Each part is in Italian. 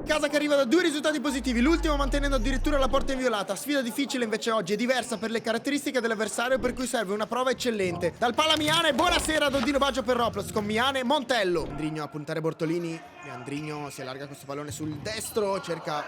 casa che arriva da 2 risultati positivi, l'ultimo mantenendo addirittura la porta inviolata. Sfida difficile invece oggi, è diversa per le caratteristiche dell'avversario, per cui serve una prova eccellente. Dal pala Miane, buonasera Dondino Baggio per Roblox con Miane, Montello. Leandrigno a puntare Bortolini, Leandrigno si allarga questo pallone sul destro, cerca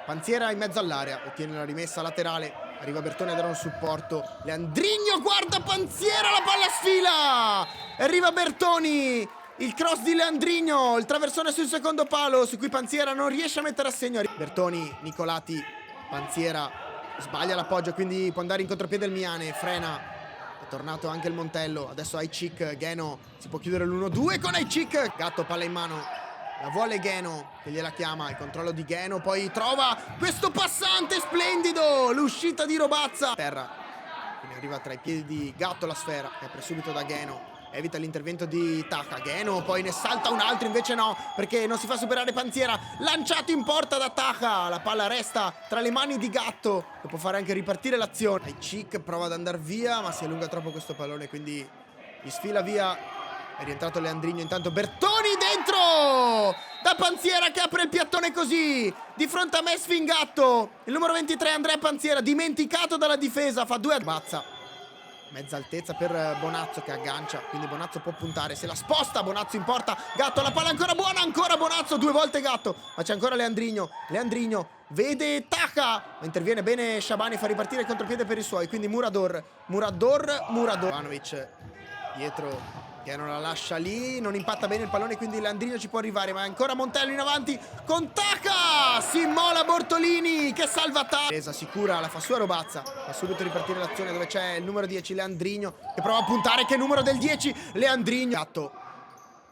Panziera in mezzo all'area, ottiene la rimessa laterale, arriva Bertoni a dare un supporto. Leandrigno guarda Panziera, la palla sfila! Arriva Bertoni! Il cross di Leandrigno, il traversone sul secondo palo su cui Panziera non riesce a mettere a segno. Bertoni, Nicolati, Panziera sbaglia l'appoggio, quindi può andare in contropiede il Miane, frena. È tornato anche il Montello, adesso Aicic, Gheno, si può chiudere l'1-2 con Aicic. Gatto, palla in mano, la vuole Gheno che gliela chiama, il controllo di Gheno, poi trova questo passante splendido, l'uscita di Robazza. Terra, quindi arriva tra i piedi di Gatto la sfera, che apre subito da Gheno. Evita l'intervento di Taha, Gheno, poi ne salta un altro, invece no, perché non si fa superare Panziera, lanciato in porta da Taha, la palla resta tra le mani di Gatto, che può fare anche ripartire l'azione. Aicic prova ad andare via, ma si allunga troppo questo pallone, quindi gli sfila via. È rientrato Leandrigno, intanto Bertoni dentro! Da Panziera che apre il piattone così, di fronte a me Sfingatto, il numero 23 Andrea Panziera, dimenticato dalla difesa, fa 2 a Bazza. Mezza altezza per Bonazzo che aggancia, quindi Bonazzo può puntare, se la sposta, Bonazzo in porta, Gatto, la palla ancora buona, ancora Bonazzo, 2 volte Gatto, ma c'è ancora Leandrigno, Leandrigno vede Taha, ma interviene bene Shabani, fa ripartire il contropiede per i suoi, quindi Murador, Ivanovic dietro, che non la lascia lì, non impatta bene il pallone, quindi Leandrigno ci può arrivare, ma è ancora Montello in avanti con Taha, si immola Bortolini che salva Taha. Presa sicura, la fa sua Robazza, fa subito ripartire l'azione dove c'è il numero 10 Leandrigno che prova a puntare, che numero del 10 Leandrigno. Gatto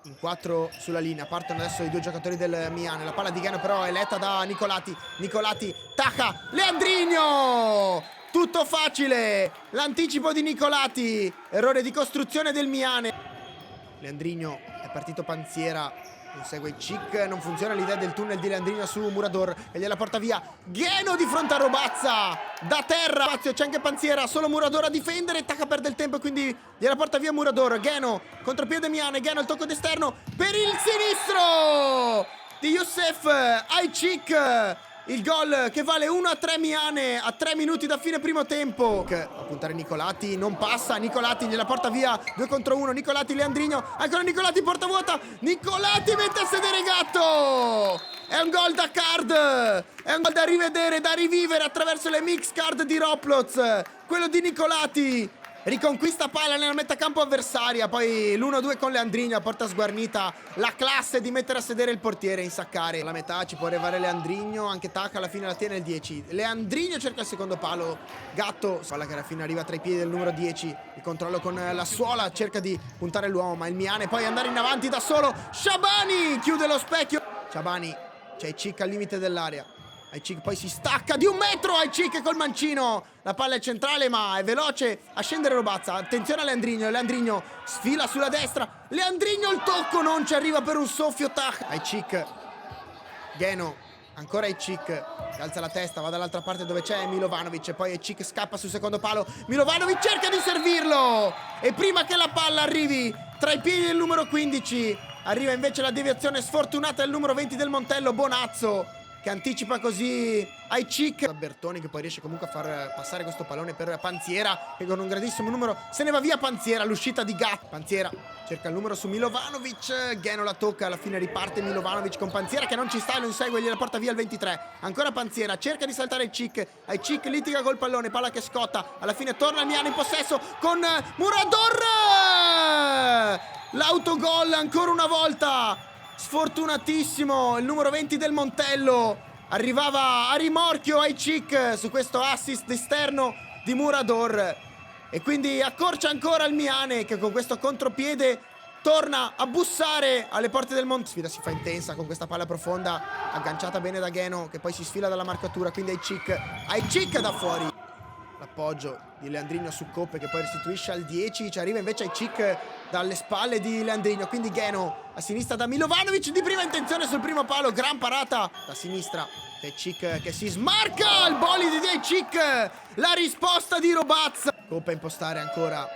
in 4 sulla linea, partono adesso i 2 giocatori del Miane, la palla di Gheno però è letta da Nicolati, Taha, Leandrigno! Tutto facile, l'anticipo di Nicolati, errore di costruzione del Miane. Leandrigno, è partito Panziera, insegue Cic, non funziona l'idea del tunnel di Leandrigno su Murador e gliela porta via Gheno di fronte a Robazza, da terra, c'è anche Panziera, solo Murador a difendere, Taha perde il tempo e quindi gliela porta via Murador. Gheno, contropiede Miane, Gheno il tocco d'esterno per il sinistro di Youssef Aicic. Il gol che vale 1-3 Miane a 3 minuti da fine primo tempo. A puntare Nicolati, non passa, Nicolati gliela porta via, 2 contro 1, Nicolati, Leandrigno, ancora Nicolati, porta vuota, Nicolati mette a sedere Gatto! È un gol da card, è un gol da rivedere, da rivivere attraverso le mix card di Roblox. Quello di Nicolati. Riconquista palla nella metà campo avversaria, poi l'1-2 con Leandrigno a porta sguarnita, la classe di mettere a sedere il portiere, insaccare. Alla metà ci può arrivare Leandrigno, anche Taha alla fine la tiene il 10. Leandrigno cerca il secondo palo, Gatto, palla che alla fine arriva tra i piedi del numero 10, il controllo con la suola, cerca di puntare l'uomo, ma il Miane poi andare in avanti da solo, Shabani chiude lo specchio, Shabani, c'è Cic al limite dell'area. Aicic poi si stacca di 1 metro, Aicic col mancino, la palla è centrale ma è veloce a scendere Robazza, attenzione a Leandrigno, Leandrigno sfila sulla destra, Leandrigno il tocco, non ci arriva per un soffio Taha. Aicic, Gheno, ancora Aicic, che alza la testa, va dall'altra parte dove c'è Milovanovic, poi Aicic scappa sul secondo palo, Milovanovic cerca di servirlo e prima che la palla arrivi tra i piedi del numero 15 arriva invece la deviazione sfortunata del numero 20 del Montello, Bonazzo, che anticipa così Aicic. Bertoni che poi riesce comunque a far passare questo pallone per Panziera, che con un grandissimo numero se ne va via Panziera, l'uscita di Gatto. Panziera cerca il numero su Milovanovic, Gheno la tocca, alla fine riparte Milovanovic con Panziera che non ci sta, lo insegue e gliela porta via il 23. Ancora Panziera, cerca di saltare Aicic, Aicic litiga col pallone, palla che scotta, alla fine torna il Miane in possesso con Murador! L'autogol ancora una volta! Sfortunatissimo il numero 20 del Montello, arrivava a rimorchio Aicic su questo assist esterno di Murador e quindi accorcia ancora il Miane che con questo contropiede torna a bussare alle porte del Montello. Sfida si fa intensa con questa palla profonda agganciata bene da Gheno che poi si sfila dalla marcatura, quindi Aicic da fuori. L'appoggio di Leandrigno su Coppe che poi restituisce al 10, ci arriva invece Aicic dalle spalle di Leandrigno, quindi Gheno a sinistra da Milovanovic di prima intenzione sul primo palo, gran parata da sinistra, Aicic che si smarca, il bolide di Aicic, la risposta di Robazza. Coppe a impostare ancora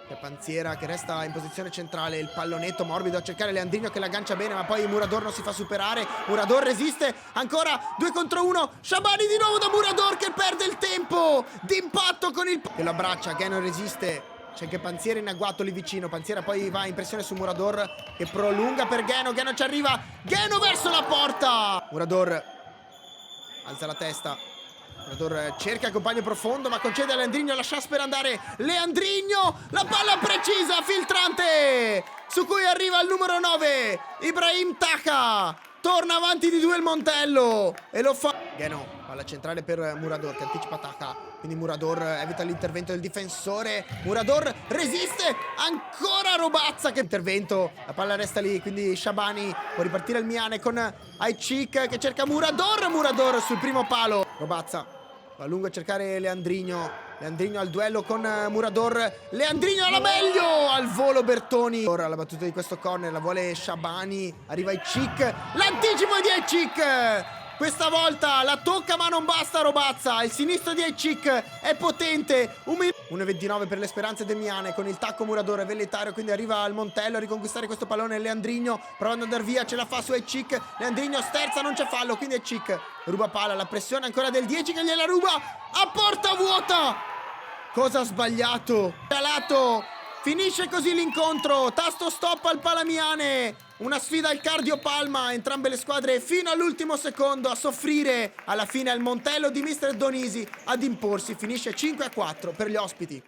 C'è Panziera che resta in posizione centrale, il pallonetto morbido a cercare Leandrino che l'aggancia bene, ma poi Murador non si fa superare. Murador resiste, ancora 2 contro 1. Shabani di nuovo da Murador che perde il tempo d'impatto con il... che lo abbraccia, Geno resiste. C'è anche Panziera in agguato lì vicino. Panziera poi va in pressione su Murador che prolunga per Geno. Geno ci arriva. Geno verso la porta. Murador alza la testa. Murador cerca compagno profondo ma concede a Leandrino la chance per andare. Leandrino, la palla precisa, filtrante, su cui arriva il numero 9, Ibrahim Taka. Torna avanti di 2 il Montello e lo fa. Geno, palla centrale per Murador che anticipa Taka. Quindi Murador evita l'intervento del difensore. Murador resiste, ancora Robazza che intervento. La palla resta lì, quindi Shabani può ripartire il Miane con Aycik che cerca Murador. Murador sul primo palo. Robazza va a lungo a cercare Leandrino. Leandrino al duello con Murador. Leandrino alla meglio, al volo Bertoni. Ora la battuta di questo corner la vuole Shabani. Arriva Aycik, l'anticipo di Aycik. Questa volta la tocca ma non basta Robazza. Il sinistro di Aycik è potente. 1,29 per le speranze del Miane con il tacco Murador velleitario, quindi arriva al Montello a riconquistare questo pallone. Leandrino provando ad andare via, ce la fa su Aycik. Leandrino sterza, non c'è fallo, quindi Aycik ruba palla, la pressione ancora del 10 che gliela ruba a porta vuota. Cosa ha sbagliato? Calato. Finisce così l'incontro. Tasto stop al Palamiane. Una sfida al cardiopalma, entrambe le squadre fino all'ultimo secondo a soffrire. Alla fine è il Montello di Mister Donisi ad imporsi. Finisce 5-4 per gli ospiti.